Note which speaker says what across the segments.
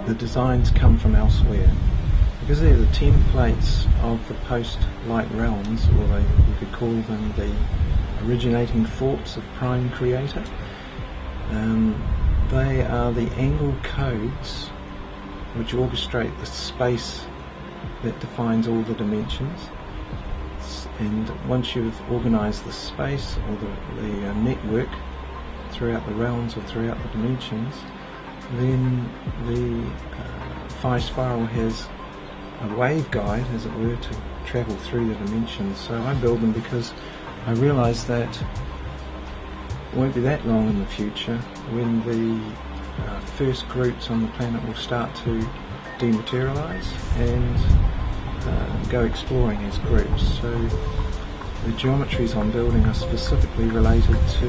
Speaker 1: the designs come from elsewhere. Because they're the templates of the post-light realms, or you could call them the originating thoughts of Prime Creator. They are the angle codes which orchestrate the space that defines all the dimensions. And once you've organised the space or the network throughout the realms or throughout the dimensions, then the Phi Spiral has a waveguide, as it were, to travel through the dimensions. So I build them because I realise that it won't be that long in the future when the first groups on the planet will start to dematerialise and go exploring as groups. So the geometries I'm building are specifically related to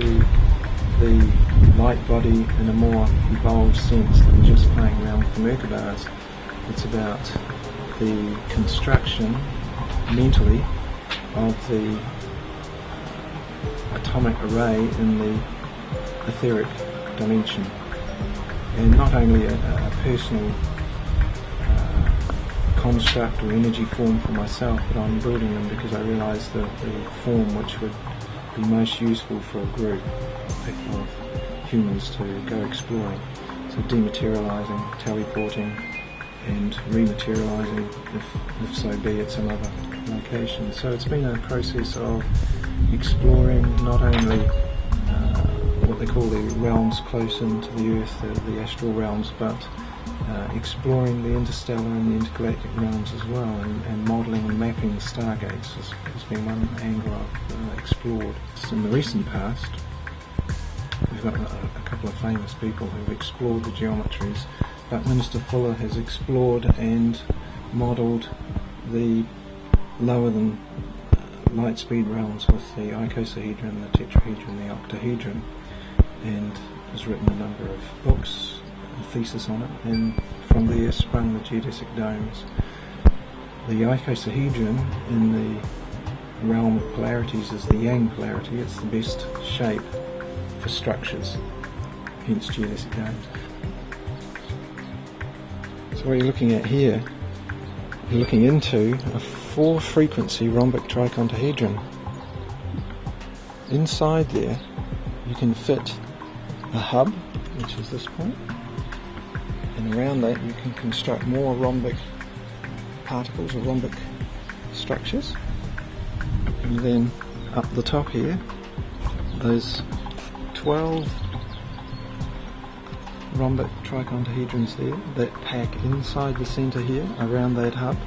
Speaker 1: the Lightbody in a more evolved sense than just playing around with the Merkabahs. It's about the construction mentally of the atomic array in the etheric dimension, and not only a personal construct or energy form for myself, but I'm building them because I realise that the form which would be most useful for a group of humans to go exploring, so dematerialising, teleporting, and rematerialising, if so be, at some other location. So it's been a process of exploring not only what they call the realms close into the Earth, the astral realms, but exploring the interstellar and the intergalactic realms as well, and modelling and mapping the stargates has been one angle I've explored. In the recent past, we've got a couple of famous people who've explored the geometries, but Minister Fuller has explored and modelled the lower than light speed realms with the icosahedron, the tetrahedron, the octahedron, and has written a number of books, a thesis on it, and from there sprung the geodesic domes. The icosahedron in the realm of polarities is the yang polarity. It's the best shape for structures, hence geodesic domes. So what you're looking at here, you're looking into a 4-frequency rhombic trichontahedron. Inside there you can fit a hub, which is this point, and around that you can construct more rhombic particles or rhombic structures. And then up the top here, those 12 rhombic trichontahedrons there that pack inside the centre here around that hub,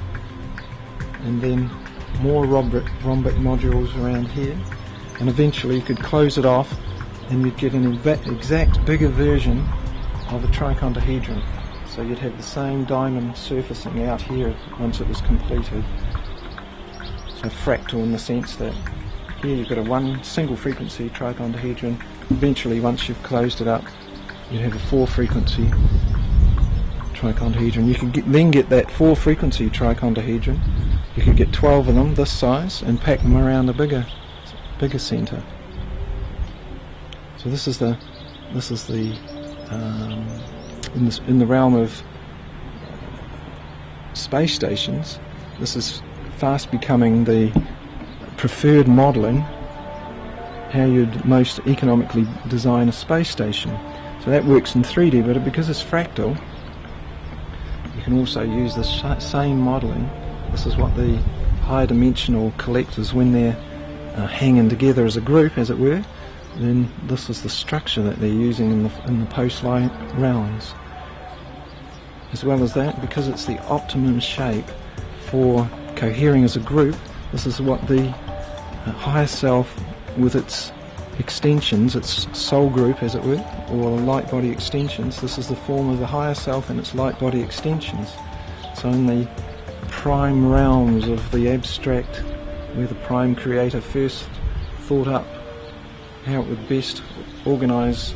Speaker 1: and then more rhombic modules around here, and eventually you could close it off and you'd get an exact bigger version of a trichontahedron. So you'd have the same diamond surfacing out here once it was completed. So fractal in the sense that here you've got a one single frequency trichontahedron. Eventually, once you've closed it up, you have a 4-frequency trichontahedron. You could then get that 4-frequency trichontahedron. You could get 12 of them this size and pack them around a bigger centre. So this is the in the realm of space stations. This is fast becoming the preferred modelling how you'd most economically design a space station. So that works in 3D, but because it's fractal, you can also use the same modelling. This is what the higher dimensional collectors, when they're hanging together as a group, as it were, then this is the structure that they're using in the post-light realms. As well as that, because it's the optimum shape for cohering as a group, this is what the higher self with its extensions, its soul group as it were, or light body extensions, this is the form of the higher self and its light body extensions. So in the prime realms of the abstract, where the Prime Creator first thought up how it would best organise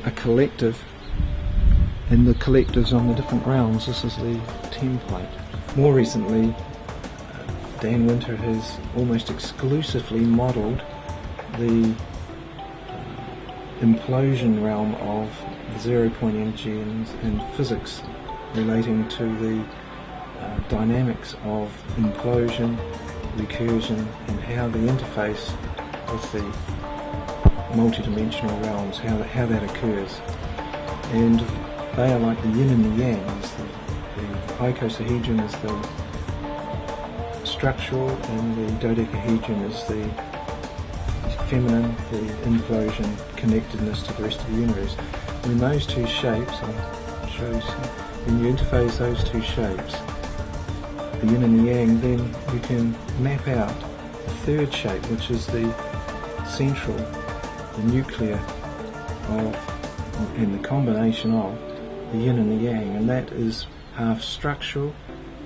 Speaker 1: a collective and the collectives on the different realms, this is the template. More recently, Dan Winter has almost exclusively modelled the implosion realm of the 0-point energy and physics relating to the dynamics of implosion, recursion, and how the interface with the multidimensional realms, how that occurs. And they are like the yin and the yang. The icosahedron is the structural, and the dodecahedron is the feminine, the implosion, connectedness to the rest of the universe. When those two shapes, I'll show you, when you interface those two shapes, the yin and the yang, then you can map out the third shape, which is the central, the nuclear of, and the combination of the yin and the yang, and that is half structural,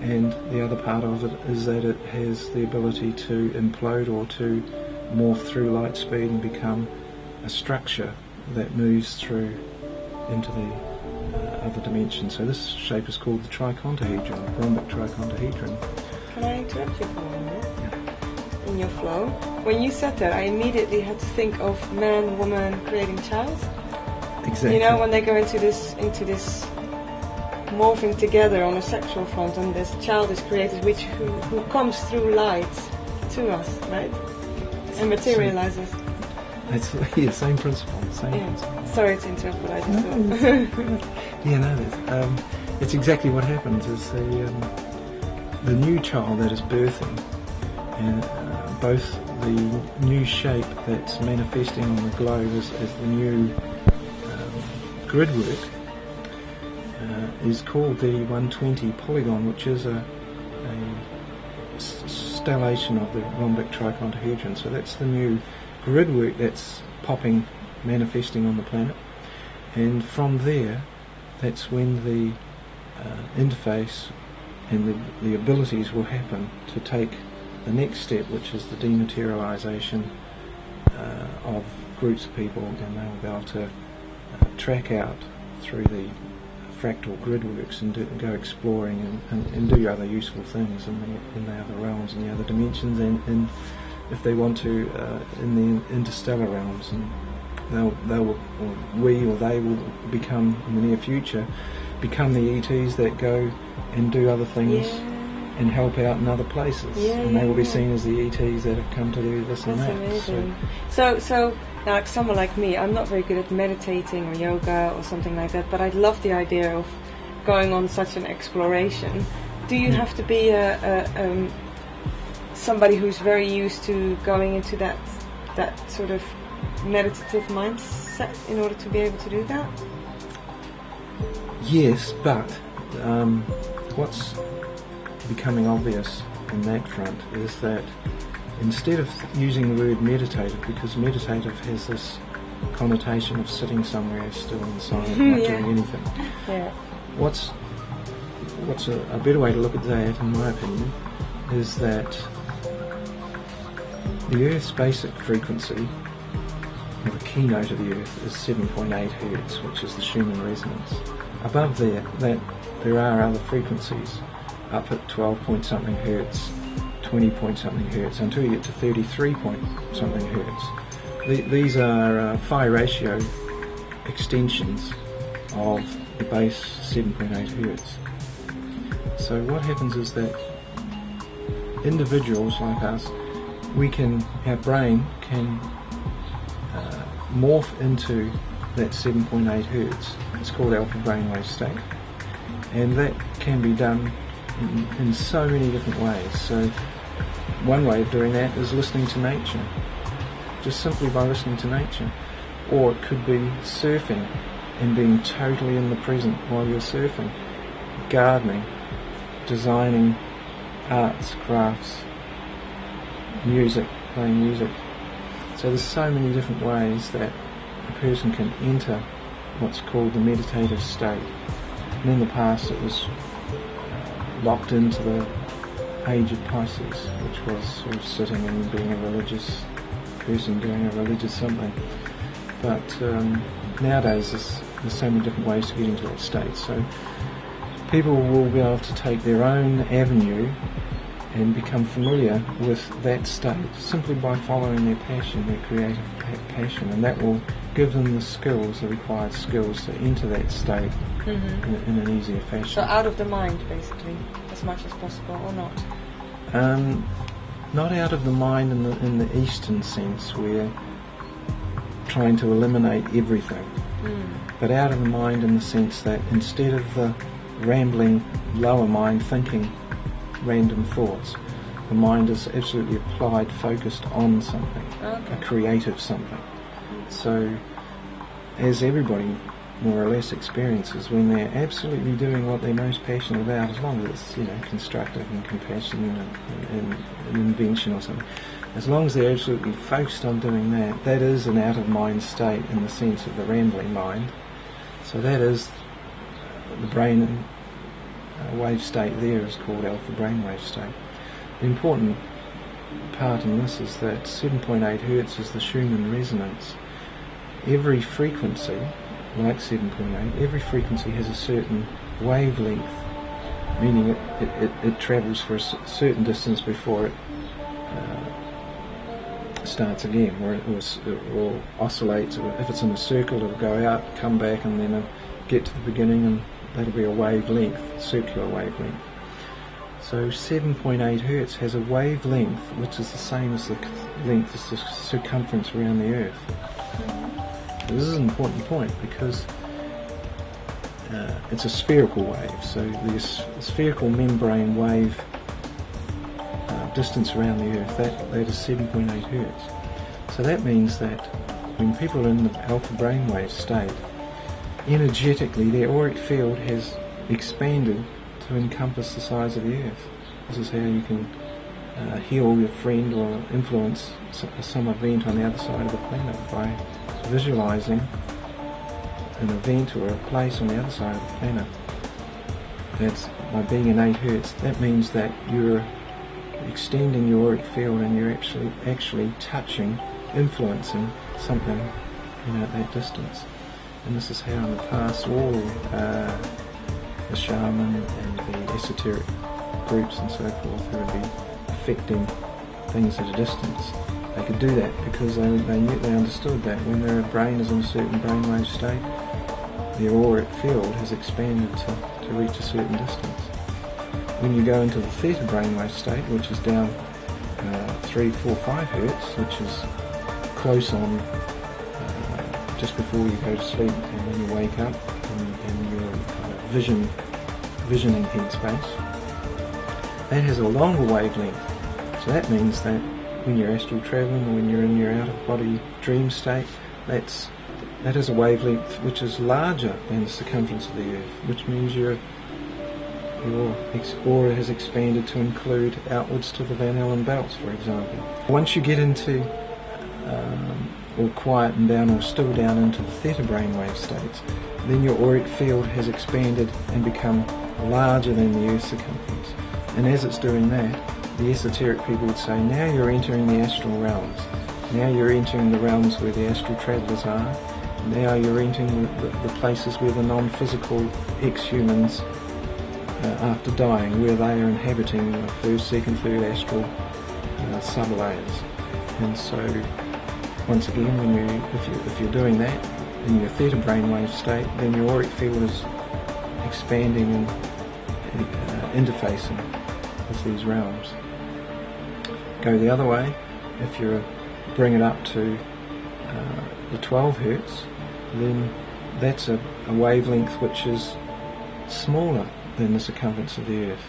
Speaker 1: and the other part of it is that it has the ability to implode or to morph through light speed and become a structure that moves through into the other dimension. So this shape is called the tricontahedron, Rhombic tricontahedron.
Speaker 2: Can I interrupt you for a minute? Yeah. In your flow, when you said that, I immediately had to think of man, woman creating child.
Speaker 1: Exactly.
Speaker 2: You know, when they go into this morphing together on a sexual front, and this child is created, who comes through light to us, right? And materializes.
Speaker 1: It's same principle. Principle.
Speaker 2: Sorry to interrupt, but I just thought.
Speaker 1: Yeah, no, it's exactly what happens. Is the new child that is birthing, and both the new shape that's manifesting on the globe as the new grid work is called the 120 polygon, which is a stellation of the rhombic tricontahedron. So that's the new grid work that's manifesting on the planet, and from there, that's when the interface and the abilities will happen to take the next step, which is the dematerialization of groups of people, and they'll be able to track out through the fractal grid works and go exploring and do other useful things in the other realms, in the other dimensions, and if they want to, in the interstellar realms, and they will become, in the near future, become the ETs that go and do other things and help out in other places, and they will be seen as the ETs that have come to do this and that.
Speaker 2: Amazing. So now, like someone like me, I'm not very good at meditating or yoga or something like that, but I'd love the idea of going on such an exploration. Do you have to be somebody who's very used to going into that sort of meditative mindset in order to be able to do that?
Speaker 1: Yes, but what's becoming obvious in that front is that instead of using the word meditative, because meditative has this connotation of sitting somewhere still and silent, not doing anything.
Speaker 2: Yeah.
Speaker 1: What's a better way to look at that, in my opinion, is that the Earth's basic frequency, or the keynote of the Earth, is 7.8 Hz, which is the Schumann resonance. Above there are other frequencies up at 12 point something Hertz, 20 point something Hertz, until you get to 33 point something Hertz. These are phi ratio extensions of the base 7.8 Hertz. So what happens is that individuals like us, our brain can morph into that 7.8 Hertz. It's called alpha brainwave state, and that can be done in so many different ways. So one way of doing that is listening to nature, just simply by listening to nature. Or it could be surfing and being totally in the present while you're surfing, gardening, designing arts, crafts, music, playing music. So there's so many different ways that a person can enter what's called the meditative state. And in the past it was locked into the age of Pisces, which was sort of sitting and being a religious person doing a religious something. But nowadays there's so many different ways to get into that state. So people will be able to take their own avenue and become familiar with that state simply by following their passion, their creative passion, and that will give them the skills, the required skills to enter that state in an easier fashion.
Speaker 2: So out of the mind, basically, as much as possible, or not?
Speaker 1: Not out of the mind in the Eastern sense, where trying to eliminate everything, but out of the mind in the sense that instead of the rambling lower mind thinking random thoughts, the mind is absolutely applied, focused on something, a creative something. So as everybody more or less experiences, when they're absolutely doing what they're most passionate about, as long as it's, you know, constructive and compassion and invention or something, as long as they're absolutely focused on doing that, that is an out-of-mind state in the sense of the rambling mind. So that is the brain wave state there is called alpha brainwave state. The important part in this is that 7.8 Hertz is the Schumann resonance. Every frequency, like 7.8, every frequency has a certain wavelength, meaning it travels for a certain distance before it starts again, or it will oscillate. If it's in a circle, it'll go out, come back, and then it'll get to the beginning, and that'll be a wavelength, circular wavelength. So 7.8 Hertz has a wavelength which is the same as the length as the circumference around the Earth. This is an important point because it's a spherical wave, so the spherical membrane wave distance around the Earth, that is 7.8 Hertz. So that means that when people are in the alpha brainwave state, energetically their auric field has expanded to encompass the size of the Earth. This is how you can heal your friend or influence some event on the other side of the planet, by visualizing an event or a place on the other side of the planet. That's by being in 8 Hertz. That means that you're extending your auric field and you're actually touching, influencing something, you know, at that distance. And this is how in the past all the shaman and the esoteric groups and so forth who would be affecting things at a distance, they could do that because they understood that when their brain is in a certain brainwave state, their auric field has expanded to reach a certain distance. When you go into the theta brainwave state, which is down 3, 4, 5 Hertz, which is close on just before you go to sleep and when you wake up, and your kind of visioning headspace, that has a longer wavelength. So that means that when you're astral travelling or when you're in your out-of-body dream state, that is a wavelength which is larger than the circumference of the Earth, which means your aura has expanded to include outwards to the Van Allen belts, for example. Once you get into or quieten down or still down into the theta brainwave states, then your auric field has expanded and become larger than the Earth's circumference. And as it's doing that, the esoteric people would say, now you're entering the astral realms. Now you're entering the realms where the astral travellers are. Now you're entering the places where the non-physical ex-humans, after dying, where they are inhabiting the first, second, third astral sub-layers. And so, once again, if you're doing that in your theta brainwave state, then your auric field is expanding and interfacing with these realms. Go the other way, if you bring it up to the 12 Hertz, then that's a wavelength which is smaller than the circumference of the Earth.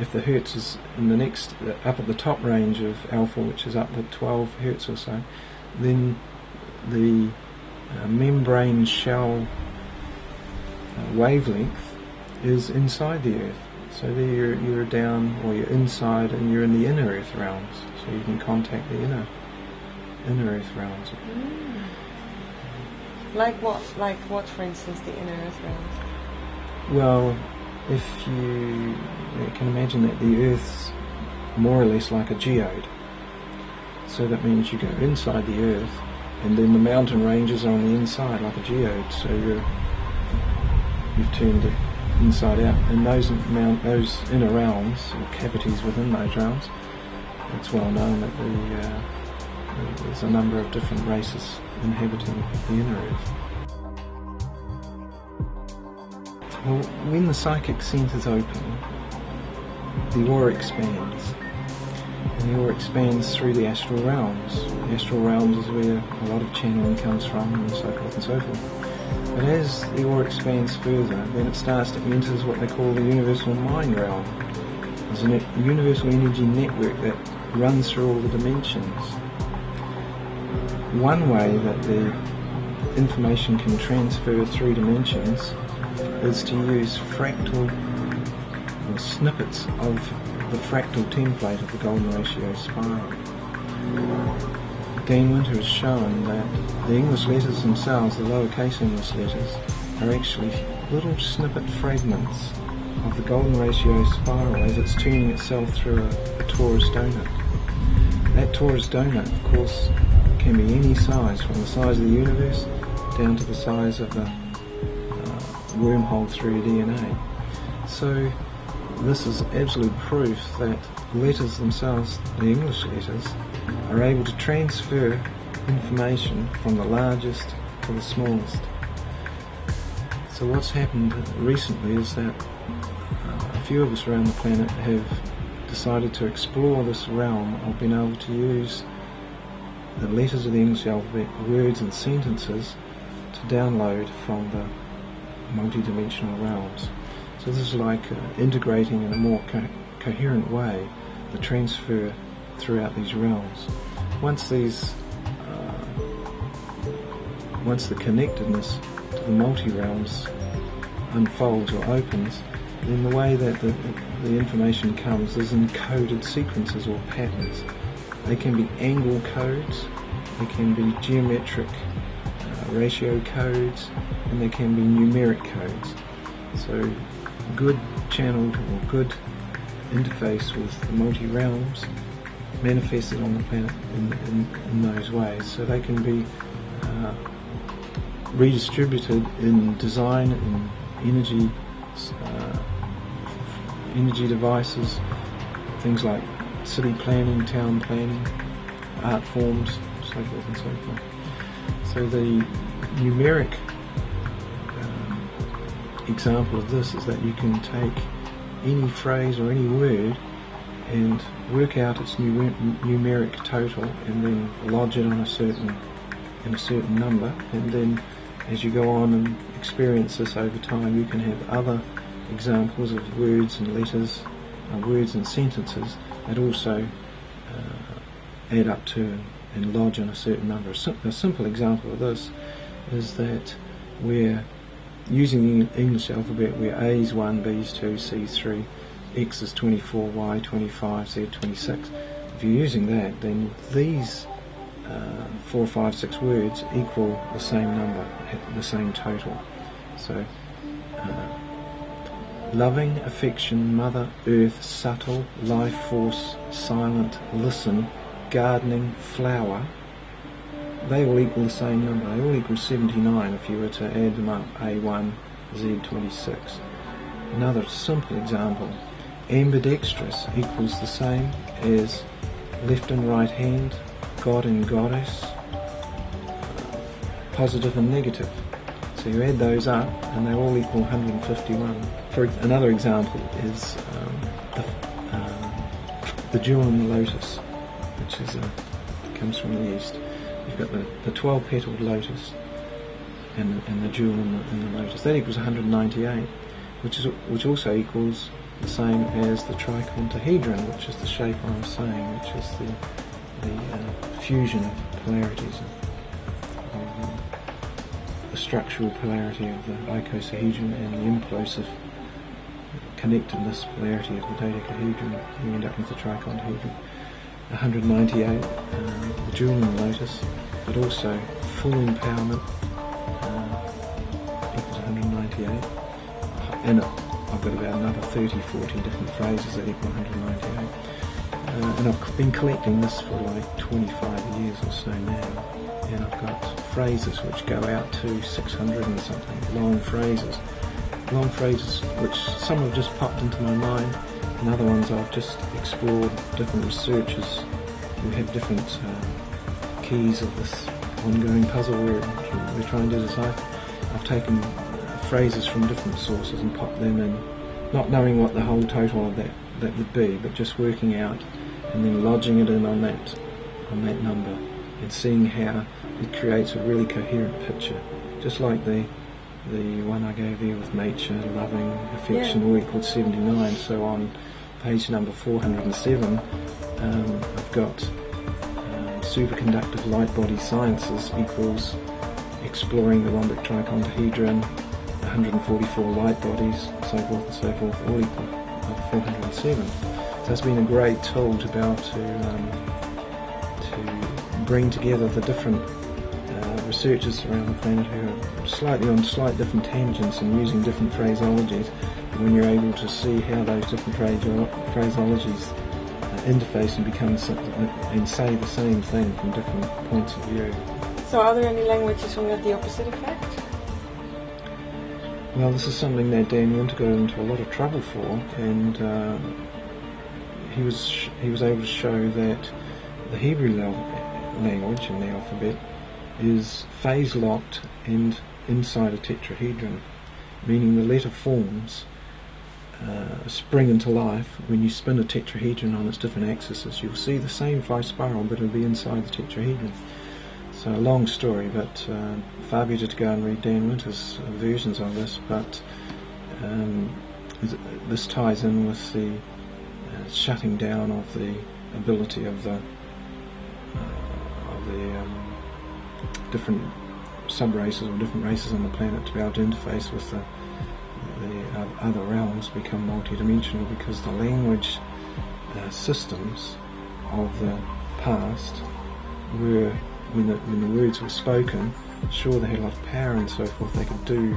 Speaker 1: If the Hertz is in the next, up at the top range of alpha, which is up at 12 Hertz or so, then the membrane shell wavelength is inside the Earth. So there you're down, or you're inside, and you're in the inner Earth realms. So you can contact the inner Earth realms.
Speaker 2: Like what? Like what, for instance, the inner Earth realms?
Speaker 1: Well, if you can imagine that the Earth's more or less like a geode. So that means you go inside the Earth, and then the mountain ranges are on the inside like a geode. So you've turned inside out, and those inner realms, or cavities within those realms, it's well known that there's a number of different races inhabiting the inner earth. Well, when the psychic centres open, the aura expands, and the aura expands through the astral realms. The astral realms is where a lot of channeling comes from, and so forth and so forth. But as the aura expands further, then it starts to enter what they call the universal mind realm. There's a universal energy network that runs through all the dimensions. One way that the information can transfer through dimensions is to use fractal or snippets of the fractal template of the golden ratio spiral. Dean Winter has shown that the English letters themselves, the lowercase English letters, are actually little snippet fragments of the golden ratio spiral as it's turning itself through a torus donut. That torus donut, of course, can be any size, from the size of the universe down to the size of a wormhole through DNA. So this is absolute proof that letters themselves, the English letters, are able to transfer information from the largest to the smallest. So what's happened recently is that a few of us around the planet have decided to explore this realm of being able to use the letters of the English alphabet, words and sentences, to download from the multi-dimensional realms. So this is like integrating in a more coherent way the transfer throughout these realms. Once the connectedness to the multi-realms unfolds or opens, then the way that the information comes is in coded sequences or patterns. They can be angle codes, they can be geometric ratio codes, and they can be numeric codes. So good channeled or good interface with the multi-realms manifested on the planet in those ways. So they can be redistributed in design, in energy devices, things like city planning, town planning, art forms, so forth and so forth. So the numeric example of this is that you can take any phrase or any word and work out its numeric total, and then lodge it on a certain number, and then as you go on and experience this over time, you can have other examples of words and letters, words and sentences that also add up to and lodge on a certain number. A simple example of this is that we're using the English alphabet where A is 1, B is 2, C is 3, X is 24, Y 25, Z 26. If you're using that, then these 4, 5, 6 words equal the same number, the same total. So loving, affection, mother, earth, subtle, life force, silent, listen, gardening, flower, they all equal the same number. They all equal 79 if you were to add them up, A1, Z26. Another simple example, ambidextrous equals the same as left and right hand, God and goddess, positive and negative. So you add those up and they all equal 151. For another example is the jewel in the lotus, which is comes from the east. You've got the 12-petaled lotus and the jewel in the lotus. That equals 198, which also equals the same as the trichontahedron, which is the shape I was saying, which is the fusion of polarities of the structural polarity of the icosahedron and the implosive connectedness polarity of the dodecahedron. You end up with the trichontahedron. 198, the jewel in the lotus, but also full empowerment equals 198, and I've got about another 30-40 different phrases that equal 198, and I've been collecting this for like 25 years or so now, and I've got phrases which go out to 600 and something, long phrases, long phrases, which some have just popped into my mind, and other ones I've just explored. Different researchers who have different keys of this ongoing puzzle we're trying to decipher. I've taken phrases from different sources and popped them in, not knowing what the whole total of that would be, but just working out and then lodging it in on that number and seeing how it creates a really coherent picture, just like the one I gave you with nature, loving, affection, all equals 79. So on page number 407, I've got superconductive lightbody sciences equals exploring the rhombic trichontahedron, 144 light bodies, so forth, all equal 407. So it's been a great tool to be able to bring together the different researchers around the planet who are slightly on slight different tangents and using different phraseologies. And when you're able to see how those different phraseologies interface and become and say the same thing from different points of view.
Speaker 2: So are there any languages who have the opposite effect?
Speaker 1: Well, this is something that Dan Winter got into a lot of trouble for, and he was able to show that the Hebrew language and the alphabet is phase locked and inside a tetrahedron, meaning the letter forms spring into life. When you spin a tetrahedron on its different axes, you'll see the same 5 spiral, but it'll be inside the tetrahedron. So a long story, but far better to go and read Dan Winter's versions of this, but this ties in with the shutting down of the ability of the different sub-races or different races on the planet to be able to interface with the other realms, become multi-dimensional, because the language systems of the past were, when the words were spoken, sure, they had a lot of power and so forth, they could do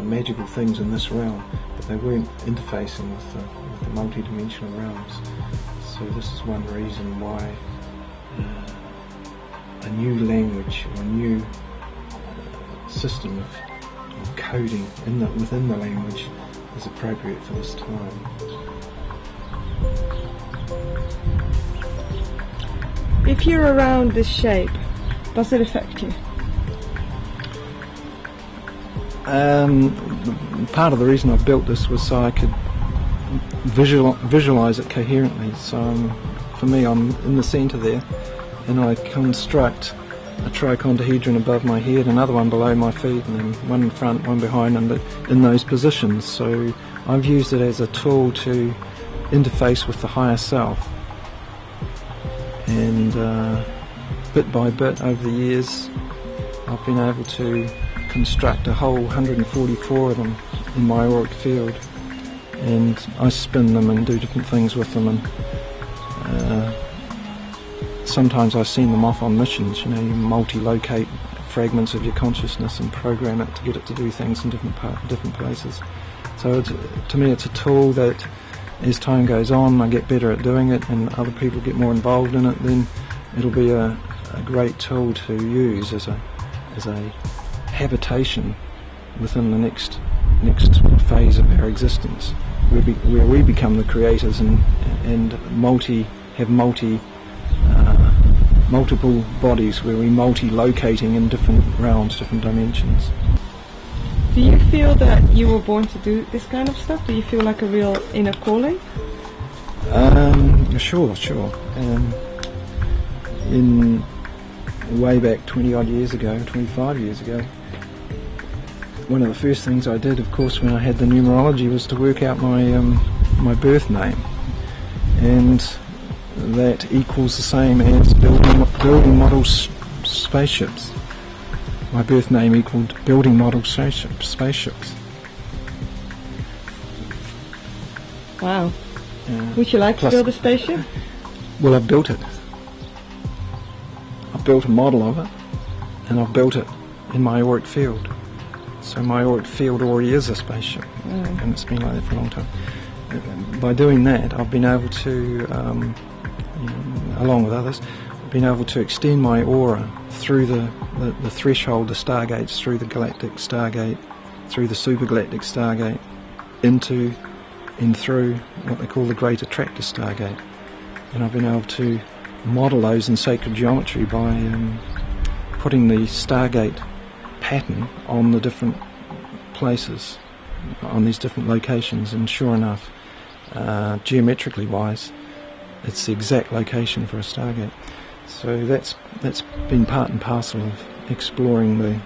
Speaker 1: magical things in this realm, but they weren't interfacing with the multi-dimensional realms. So this is one reason why a new language or a new system of coding within the language is appropriate for this time.
Speaker 2: If you're around this shape, does it affect you?
Speaker 1: Part of the reason I built this was so I could visualize it coherently. So for me, I'm in the center there, and I construct a trichontahedron above my head, another one below my feet, and then one in front, one behind, and in those positions. So I've used it as a tool to interface with the higher self. And bit by bit over the years, I've been able to construct a whole 144 of them in my auric field, and I spin them and do different things with them, and sometimes I've seen them off on missions. You multi-locate fragments of your consciousness and program it to get it to do things in different places. So to me it's a tool that, as time goes on, I get better at doing it and other people get more involved in it, then it'll be a great tool to use as a habitation within the next phase of our existence, where we become the creators and have multiple bodies, where we multi-locating in different realms, different dimensions.
Speaker 2: Do you feel that you were born to do this kind of stuff? Do you feel like a real inner calling?
Speaker 1: Sure. In way back 20 years ago, 25 years ago, one of the first things I did, of course, when I had the numerology, was to work out my birth name, and that equals the same as building model spaceships. My birth name equaled building model spaceships.
Speaker 2: Wow. Would you like to build a spaceship?
Speaker 1: Well, I've built it. I've built a model of it, and I've built it in my auric field. So my auric field already is a spaceship, and it's been like that for a long time. By doing that, I've been able to, along with others, I've been able to extend my aura through the threshold, the stargates, through the galactic stargate through the supergalactic stargate into and through what they call the Great Attractor Stargate. And I've been able to model those in sacred geometry by putting the stargate pattern on the different places, on these different locations, and sure enough, geometrically wise, it's the exact location for a stargate. So that's been part and parcel of exploring the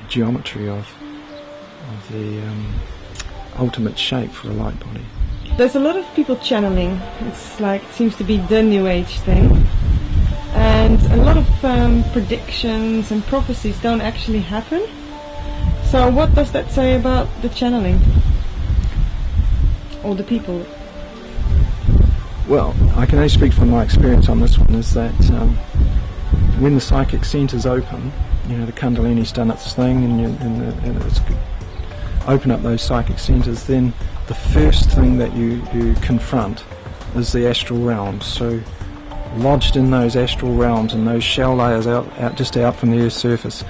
Speaker 1: geometry of the ultimate shape for a light body.
Speaker 2: There's a lot of people channeling. It's like, it seems to be the new age thing, and a lot of predictions and prophecies don't actually happen. So what does that say about the channeling or the people?
Speaker 1: Well, I can only speak from my experience on this one, is that when the psychic centres open, the Kundalini's done its thing, and it's open up those psychic centres, then the first thing that you confront is the astral realms. So lodged in those astral realms and those shell layers just out from the Earth's surface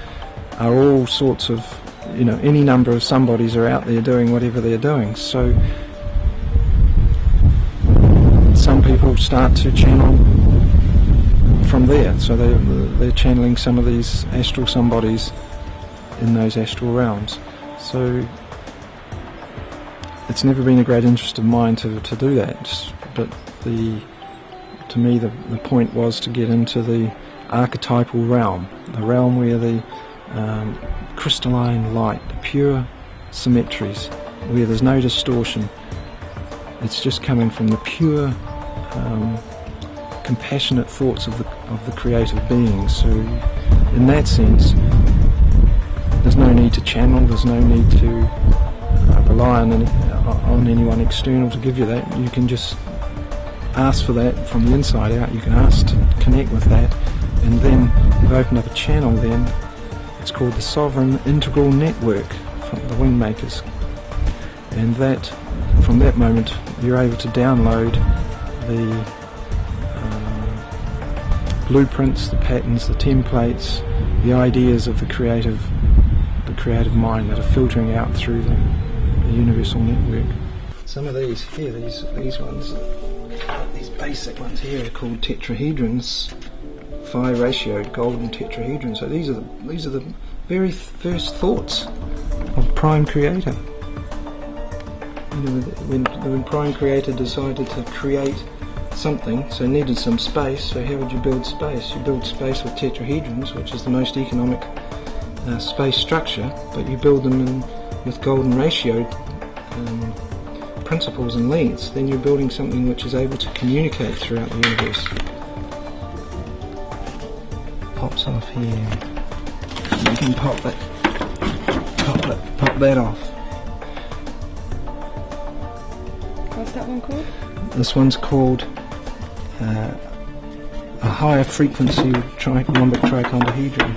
Speaker 1: are all sorts of, any number of somebodies are out there doing whatever they're doing. So some people start to channel from there. So they're channeling some of these astral somebodies in those astral realms. So it's never been a great interest of mine to do that, but to me the point was to get into the archetypal realm, the realm where the crystalline light, the pure symmetries, where there's no distortion. It's just coming from the pure compassionate thoughts of the creative beings. So in that sense, there's no need to channel, there's no need to rely on anyone external to give you that. You can just ask for that from the inside out. You can ask to connect with that, and then you've opened up a channel. Then it's called the Sovereign Integral Network from the Wingmakers, and that from that moment you're able to download the blueprints, the patterns, the templates, the ideas of the creative mind that are filtering out through the universal network. Some of these here, these ones, these basic ones here are called tetrahedrons, phi ratioed golden tetrahedrons. So these are the very first thoughts of Prime Creator. When Prime Creator decided to create something, so needed some space, so how would you build space? You build space with tetrahedrons, which is the most economic space structure, but you build them with golden ratioed principles and leads. Then you're building something which is able to communicate throughout the universe. Pops off here. You can pop that off.
Speaker 2: What's that one called?
Speaker 1: This one's called a higher frequency rhombic trichondahedron,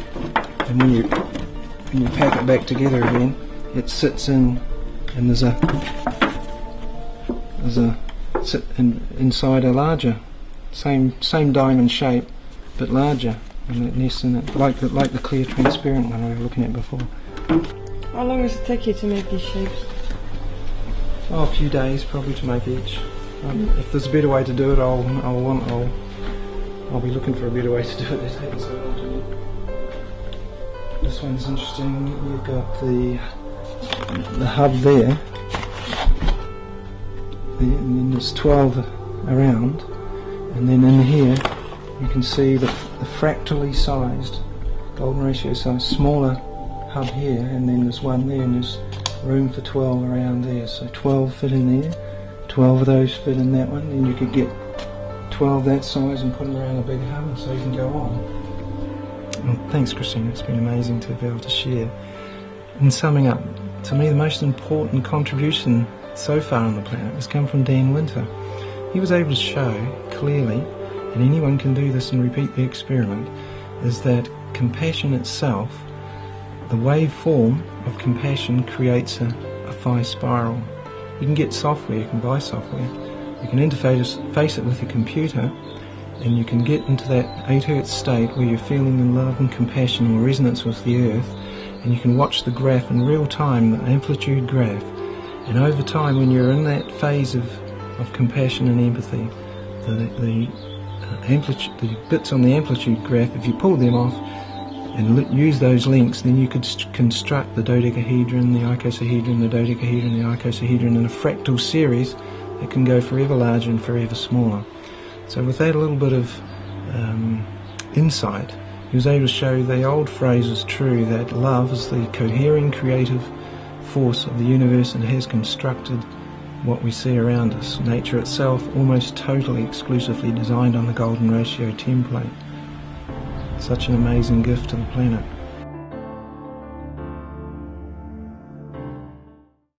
Speaker 1: and when you pack it back together again, it sits in, and there's inside a larger, same diamond shape, but larger, and it nests in it, like the clear transparent one we were looking at before.
Speaker 2: How long does it take you to make these shapes?
Speaker 1: Oh, a few days probably to make each. If there's a better way to do it, I'll be looking for a better way to do it. They're taking so long to do. This one's interesting. You've got the hub there, and then there's 12 around, and then in here you can see the fractally sized, golden ratio size, smaller hub here, and then there's one there, and there's room for 12 around there. So 12 fit in there, 12 of those fit in that one, and you could get 12 that size and put them around a big hub, and so you can go on. And thanks, Christine, it's been amazing to be able to share. In summing up, to me the most important contribution so far on the planet has come from Dan Winter. He was able to show clearly, and anyone can do this and repeat the experiment, is that compassion itself, the waveform of compassion, creates a phi spiral. You can get software, you can buy software, you can interface it with your computer, and you can get into that 8 Hz state where you're feeling in love and compassion or resonance with the earth, and you can watch the graph in real time, the amplitude graph, and over time when you're in that phase of compassion and empathy, the bits on the amplitude graph, if you pull them off and use those links, then you could construct the dodecahedron, the icosahedron, the dodecahedron, the icosahedron in a fractal series that can go forever larger and forever smaller. So with that little bit of insight, he was able to show the old phrase is true, that love is the cohering creative force of the universe and has constructed what we see around us. Nature itself almost totally exclusively designed on the golden ratio template. Such an amazing gift to the planet.